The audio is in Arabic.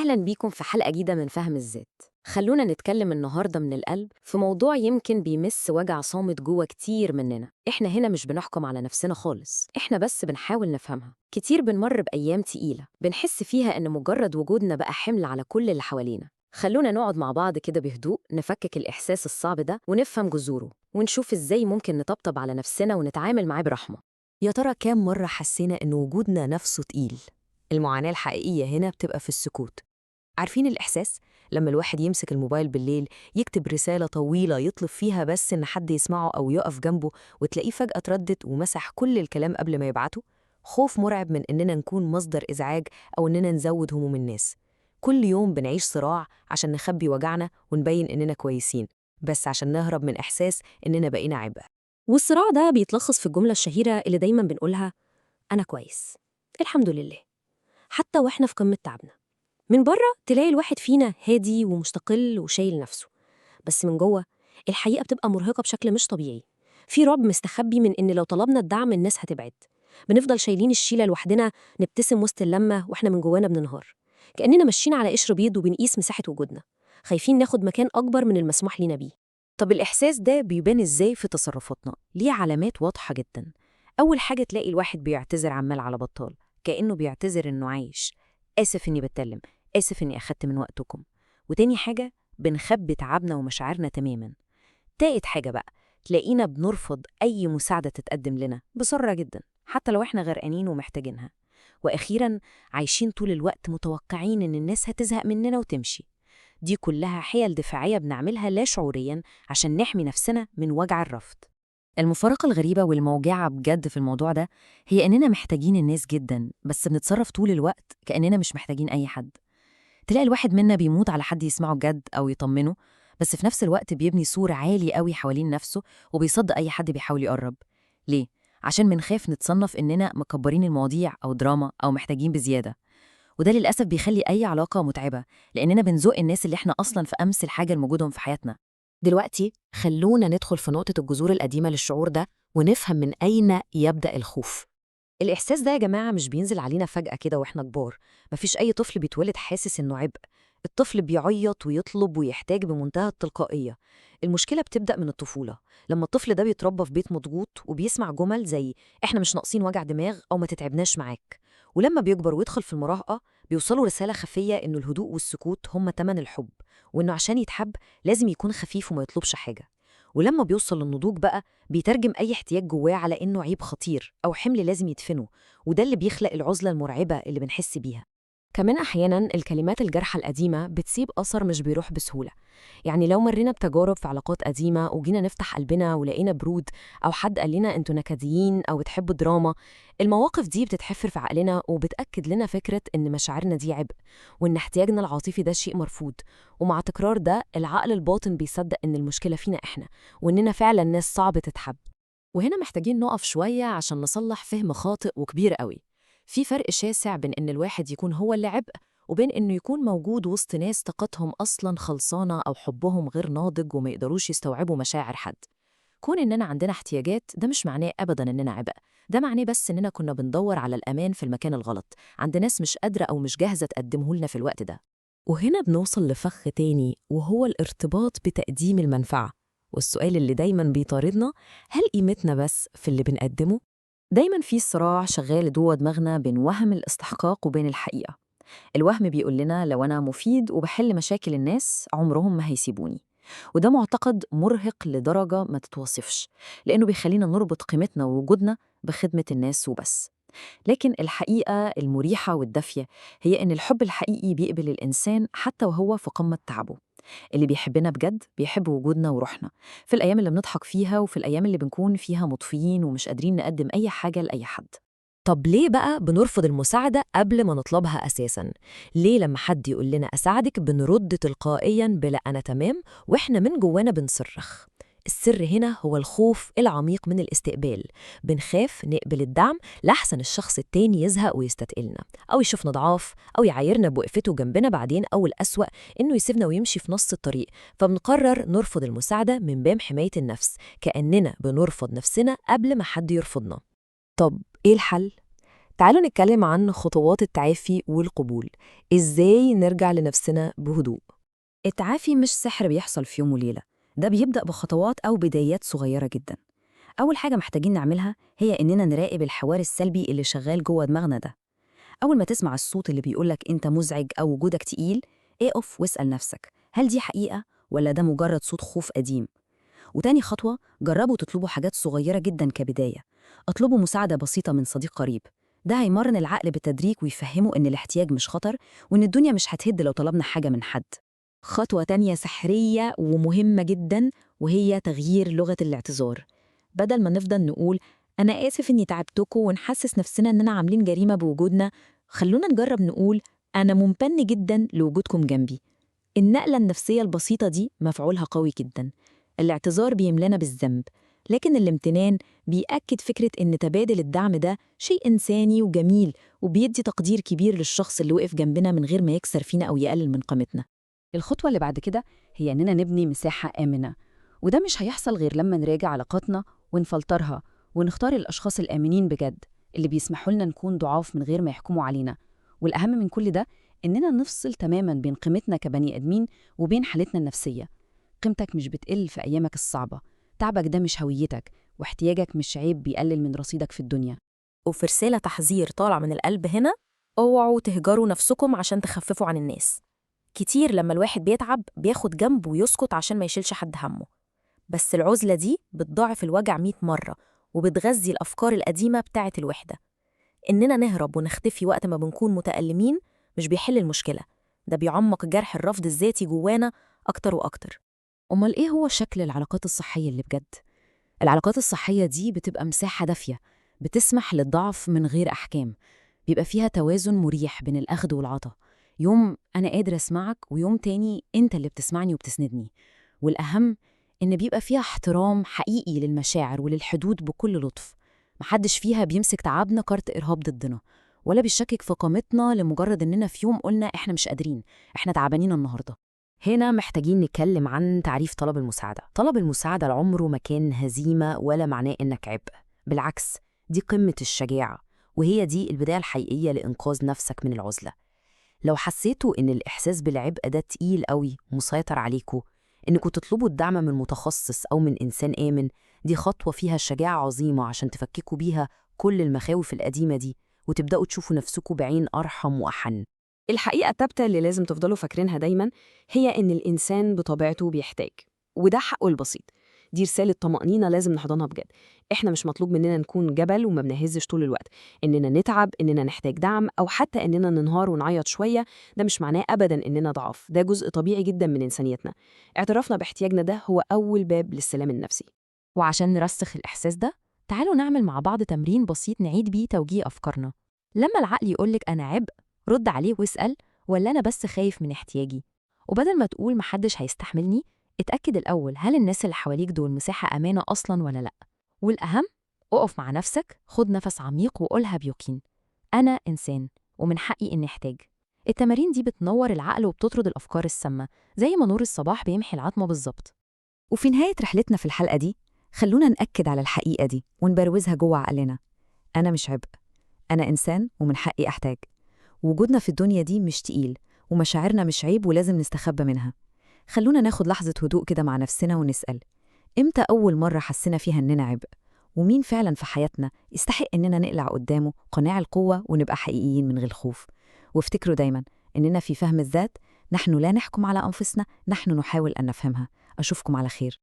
أهلاً بيكم في حلقة جديدة من فهم الذات. خلونا نتكلم النهاردة من القلب في موضوع يمكن بيمس وجع صامت جوه كتير مننا. إحنا هنا مش بنحكم على نفسنا خالص، إحنا بس بنحاول نفهمها. كتير بنمر بأيام تقيلة بنحس فيها إن مجرد وجودنا بقى حمل على كل اللي حوالينا. خلونا نقعد مع بعض كده بهدوء، نفكك الإحساس الصعب ده ونفهم جذوره، ونشوف إزاي ممكن نطبطب على نفسنا ونتعامل معاه برحمة. يا ترى كام مرة حسينا إن وجودنا نفسه تقيل؟ المعاناة الحقيقية هنا بتبقى في السكوت. عارفين الإحساس؟ لما الواحد يمسك الموبايل بالليل يكتب رسالة طويلة يطلب فيها بس إن حد يسمعه أو يقف جنبه، وتلاقيه فجأة اتردد ومسح كل الكلام قبل ما يبعته. خوف مرعب من إننا نكون مصدر إزعاج أو إننا نزود هموم الناس. كل يوم بنعيش صراع عشان نخبي وجعنا ونبين إننا كويسين، بس عشان نهرب من إحساس إننا بقينا عبء. والصراع ده بيتلخص في الجملة الشهيرة اللي دايما بنقولها: أنا كويس، الحمد لله، حتى وإحنا في قمة تعبنا. من بره تلاقي الواحد فينا هادي ومستقل وشايل نفسه، بس من جوه الحقيقة بتبقى مرهقة بشكل مش طبيعي. في رعب مستخبي من إن لو طلبنا الدعم الناس هتبعد. بنفضل شايلين الشيلة لوحدنا، نبتسم وسط اللمة وإحنا من جوانا بننهار، كأننا ماشيين على قشر بيض وبنقيس مساحة وجودنا، خايفين ناخد مكان أكبر من المسموح لينا بيه. طب الإحساس ده بيبان إزاي في تصرفاتنا؟ ليه علامات واضحة جدا. أول حاجة تلاقي الواحد بيعتذر عمال على بطال، كأنه بيعتذر إنه عايش. آسف إني بتكلم، آسف إني أخدت من وقتكم. وتاني حاجة بنخبي تعبنا ومشاعرنا تماما. تالت حاجة بقى تلاقينا بنرفض أي مساعدة تتقدم لنا بسرعة جدا، حتى لو إحنا غرقانين ومحتاجينها. وأخيرا عايشين طول الوقت متوقعين إن الناس هتزهق مننا وتمشي. دي كلها حيل دفاعية بنعملها لا شعورياً عشان نحمي نفسنا من وجع الرفض. المفارقة الغريبة والموجعة بجد في الموضوع ده هي إننا محتاجين الناس جداً، بس بنتصرف طول الوقت كأننا مش محتاجين أي حد. تلاقي الواحد منا بيموت على حد يسمعه بجد أو يطمنه، بس في نفس الوقت بيبني سور عالي قوي حوالين نفسه وبيصد أي حد بيحاول يقرب. ليه؟ عشان بنخاف نتصنف إننا مكبرين المواضيع أو دراما أو محتاجين بزيادة. وده للأسف بيخلي أي علاقة متعبة، لأننا بنزق الناس اللي إحنا أصلاً في أمس الحاجة الموجودهم في حياتنا. دلوقتي خلونا ندخل في نقطة الجذور القديمة للشعور ده ونفهم من أين يبدأ الخوف. الإحساس ده يا جماعة مش بينزل علينا فجأة كده وإحنا كبار. مفيش أي طفل بيتولد حاسس إنه عبء. الطفل بيعيط ويطلب ويحتاج بمنتهى التلقائية. المشكلة بتبدأ من الطفولة، لما الطفل ده بيتربى في بيت مضغوط وبيسمع جمل زي إحنا مش ناقصين وجع دماغ أو ما تتعبناش معاك. ولما بيكبر ويدخل في المراهقة بيوصلوا رسالة خفية إنه الهدوء والسكوت هم تمن الحب، وإنه عشان يتحب لازم يكون خفيف وما يطلبش حاجة. ولما بيوصل للنضوج بقى بيترجم أي احتياج جواه على إنه عيب خطير أو حمل لازم يدفنه، وده اللي بيخلق العزلة المرعبة اللي بنحس بيها. كمان أحياناً الكلمات الجارحة القديمة بتسيب أثر مش بيروح بسهولة. يعني لو مرينا بتجارب في علاقات قديمة وجينا نفتح قلبنا ولقينا برود، أو حد قال لنا أنتوا نكديين أو بتحبوا الدراما، المواقف دي بتتحفر في عقلنا وبتأكد لنا فكرة إن مشاعرنا دي عبء، وإن احتياجنا العاطفي ده شيء مرفوض. ومع تكرار ده العقل الباطن بيصدق إن المشكلة فينا إحنا، وإننا فعلاً ناس صعب تتحب. وهنا محتاجين نقف شوية عشان نصلح فهم خاطئ وكبير قوي. في فرق شاسع بين إن الواحد يكون هو اللي عبء وبين إنه يكون موجود وسط ناس طاقتهم أصلاً خلصانة أو حبهم غير ناضج وما يقدروش يستوعبوا مشاعر حد. كون إننا عندنا احتياجات ده مش معناه أبداً إننا عبء، ده معناه بس إننا كنا بندور على الأمان في المكان الغلط، عند ناس مش قادرة أو مش جاهزة تقدمه لنا في الوقت ده. وهنا بنوصل لفخ تاني، وهو الارتباط بتقديم المنفعة. والسؤال اللي دايماً بيطاردنا: هل قيمتنا بس في اللي بنقدمه؟ دايماً في صراع شغال جوه دماغنا بين وهم الاستحقاق وبين الحقيقة. الوهم بيقول لنا لو أنا مفيد وبحل مشاكل الناس عمرهم ما هيسيبوني، وده معتقد مرهق لدرجة ما تتوصفش، لأنه بيخلينا نربط قيمتنا ووجودنا بخدمة الناس وبس. لكن الحقيقة المريحة والدافية هي إن الحب الحقيقي بيقبل الإنسان حتى وهو في قمة تعبه. اللي بيحبنا بجد بيحب وجودنا وروحنا، في الأيام اللي بنضحك فيها وفي الأيام اللي بنكون فيها مطفيين ومش قادرين نقدم أي حاجة لأي حد. طب ليه بقى بنرفض المساعدة قبل ما نطلبها أساساً؟ ليه لما حد يقول لنا أساعدك بنرد تلقائياً بلا أنا تمام وإحنا من جوانا بنصرخ؟ السر هنا هو الخوف العميق من الاستقبال. بنخاف نقبل الدعم لحسن الشخص التاني يزهق ويستتقلنا، أو يشوفنا ضعاف، أو يعايرنا بوقفته جنبنا بعدين، أو الأسوأ إنه يسيبنا ويمشي في نص الطريق. فبنقرر نرفض المساعدة من باب حماية النفس، كأننا بنرفض نفسنا قبل ما حد يرفضنا. طب إيه الحل؟ تعالوا نتكلم عن خطوات التعافي والقبول. إزاي نرجع لنفسنا بهدوء؟ التعافي مش سحر بيحصل في يوم وليلة، ده بيبدأ بخطوات أو بدايات صغيرة جدا. أول حاجة محتاجين نعملها هي إننا نراقب الحوار السلبي اللي شغال جوه دماغنا ده. أول ما تسمع الصوت اللي بيقولك أنت مزعج أو وجودك تقيل، اقف واسأل نفسك، هل دي حقيقة ولا ده مجرد صوت خوف قديم؟ وتاني خطوة، جربوا تطلبوا حاجات صغيرة جدا كبداية. اطلبوا مساعدة بسيطة من صديق قريب، ده هيمرن العقل بالتدريج ويفهمه إن الاحتياج مش خطر، وإن الدنيا مش هتهد لو طلبنا حاجة من حد. خطوة تانية سحرية ومهمة جدا، وهي تغيير لغة الاعتذار. بدل ما نفضل نقول أنا آسف إني تعبتكم ونحسس نفسنا إننا عاملين جريمة بوجودنا، خلونا نجرب نقول أنا ممتن جدا لوجودكم جنبي. النقلة النفسية البسيطة دي مفعولها قوي جدا. الاعتذار بيملنا بالذنب، لكن الامتنان بيأكد فكرة إن تبادل الدعم ده شيء إنساني وجميل، وبيدي تقدير كبير للشخص اللي وقف جنبنا من غير ما يكسر فينا أو يقلل من قيمتنا. الخطوة اللي بعد كده هي إننا نبني مساحة آمنة، وده مش هيحصل غير لما نراجع علاقاتنا ونفلترها ونختار الأشخاص الآمنين بجد اللي بيسمحوا لنا نكون ضعاف من غير ما يحكموا علينا. والأهم من كل ده إننا نفصل تماماً بين قيمتنا كبني آدمين وبين حالتنا النفسية. قيمتك مش بتقل في أيامك الصعبة، تعبك ده مش هويتك، واحتياجك مش عيب بيقلل من رصيدك في الدنيا. وفي رسالة تحذير طالع من القلب هنا، اوعوا تهجروا نفسكم عشان تخففوا عن الناس. كتير لما الواحد بيتعب بياخد جنب ويسكت عشان ما يشيلش حد همه، بس العزلة دي بتضاعف الوجع 100 مرة، وبتغذي الأفكار القديمة بتاعة الوحدة. إننا نهرب ونختفي وقت ما بنكون متألمين مش بيحل المشكلة، ده بيعمق جرح الرفض الذاتي جوانا أكتر وأكتر. أمال إيه هو شكل العلاقات الصحية اللي بجد؟ العلاقات الصحية دي بتبقى مساحة دافية، بتسمح للضعف من غير أحكام، بيبقى فيها توازن مريح بين الأخذ والعطا. يوم أنا قادر أسمعك، ويوم تاني أنت اللي بتسمعني وبتسندني. والأهم إن بيبقى فيها احترام حقيقي للمشاعر وللحدود بكل لطف. محدش فيها بيمسك تعبنا كارت إرهاب ضدنا، ولا بيشكك في قامتنا لمجرد إننا في يوم قلنا إحنا مش قادرين، إحنا تعبانين النهاردة. هنا محتاجين نتكلم عن تعريف طلب المساعدة. طلب المساعدة لعمره ما كان هزيمة ولا معناه إنك عبء، بالعكس دي قمة الشجاعة، وهي دي البداية الحقيقية لإنقاذ نفسك من العزلة. لو حسيتوا إن الإحساس بالعبء ده تقيل قوي مسيطر عليكوا، إنكوا تطلبوا الدعم من متخصص أو من إنسان آمن، دي خطوة فيها شجاعة عظيمة عشان تفككوا بيها كل المخاوف القديمة دي، وتبدأوا تشوفوا نفسكوا بعين أرحم وأحن. الحقيقة الثابتة اللي لازم تفضلوا فاكرينها دايماً هي إن الإنسان بطبيعته بيحتاج، وده حقه البسيط. دي رسالة طمأنينة لازم نحضنها بجد. إحنا مش مطلوب مننا نكون جبل وما بنهزش طول الوقت. إننا نتعب، إننا نحتاج دعم، أو حتى إننا ننهار ونعيط شوية، ده مش معناه أبداً إننا ضعاف، ده جزء طبيعي جداً من إنسانيتنا. اعترافنا باحتياجنا ده هو أول باب للسلام النفسي. وعشان نرسخ الإحساس ده، تعالوا نعمل مع بعض تمرين بسيط نعيد بيه توجيه أفكارنا. لما العقل يقولك أنا عبء، رد عليه واسأل ولا أنا بس خايف من احتياجي؟ وبدل ما تقول محدش هيستحملني، اتأكد الأول هل الناس اللي حواليك دول مساحة أمانة أصلاً ولا لأ؟ والأهم، اقف مع نفسك، خد نفس عميق وقولها بيقين: أنا إنسان ومن حقي إني أحتاج. التمارين دي بتنور العقل وبتطرد الأفكار السامة، زي ما نور الصباح بيمحي العتمة بالظبط. وفي نهاية رحلتنا في الحلقة دي، خلونا نأكد على الحقيقة دي ونبروزها جوه عقلنا: أنا مش عبء، أنا إنسان ومن حقي أحتاج. وجودنا في الدنيا دي مش تقيل، ومشاعرنا مش عيب ولازم نستخبى منها. خلونا ناخد لحظة هدوء كده مع نفسنا ونسأل: إمتى أول مرة حسينا فيها إننا عبء؟ ومين فعلا في حياتنا يستحق إننا نقلع قدامه قناع القوة ونبقى حقيقيين من غير خوف؟ وافتكروا دايما إننا في فهم الذات نحن لا نحكم على أنفسنا، نحن نحاول أن نفهمها. أشوفكم على خير.